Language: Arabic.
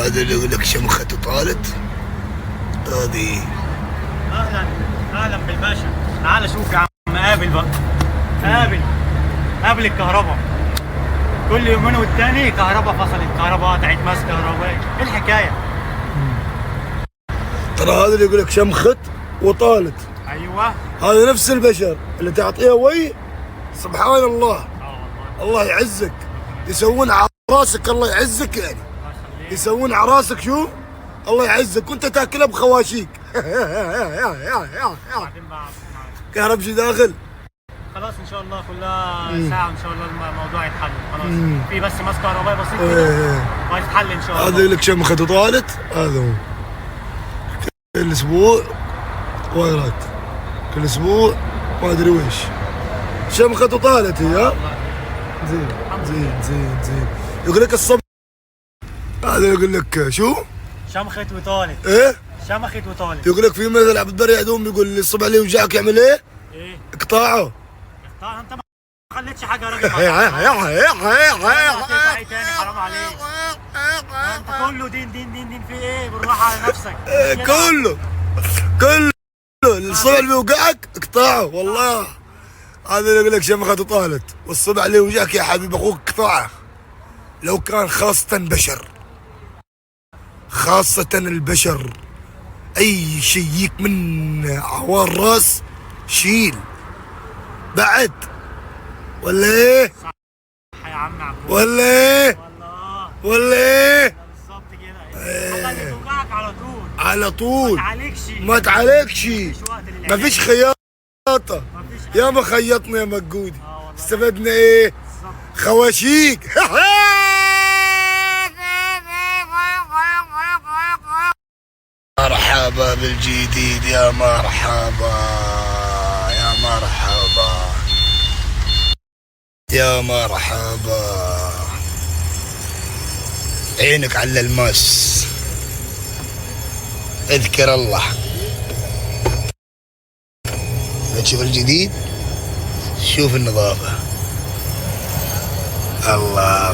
هذا اللي يقول لك شمخة طالت. هذه اهلا اهلا بالباشا. تعال شوف يا عم، قابل بقى. قابل الكهرباء. كل يومين والتاني كهرباء فصلت، كهرباء قطعت، ماس كهربائي. ايه الحكايه؟ ترى هذا اللي يقول لك شمخت وطالت. ايوه هذا نفس البشر اللي تعطيه وي. سبحان الله. الله يعزك. يسوون على راسك الله يعزك يعني. يسوون على راسك شو؟ الله يعزك وانت تاكلها بخواشيك. كهرب شو داخل؟ خلاص ان شاء الله كلها ساعه ان شاء الله الموضوع يتحل. خلاص في بس ماس كهربائي بسيط كده وهيتحل ان شاء الله. هذا يقول لك شمخة طالت. هذا هو كل اسبوع وايرات، كل اسبوع ما ادري ويش. شمخة طالت هي. ها زين زين. يقول لك الصبح. هذا يقول لك شو؟ شمخت وطالت. ايه؟ شمخت وطالت. يقول لك في مثل عبد البري عدوم يقول الصبح اللي يوجعك يعمل ايه؟ ايه؟ اقطاعه. انت ما خليتش حاجه يا راجل. انت تاني حرام عليك. انت كله دين في ايه؟ بالراحه على نفسك. كله الصبح اللي بيوقعك اقطعه والله. هذا اللي يقول لك شمخة طالت، والصبح اللي يوجعك يا حبيب اخوك اقطعه. لو كان خاصة البشر اي شيء يجيك من عوار راس شيل بعد. ولا ايه؟ صح يا عم عبود. ولا ايه؟ بالظبط كده. الحاجه اللي توجعك على طول. ما تعالجش. مفيش خياطة. يا ما خيطنا يا مجودي. استفدنا ايه؟ خواشيك. مرحبا بالجديد. يا مرحبا عينك على الماس. اذكر الله. تشوف الجديد، شوف النظافة. الله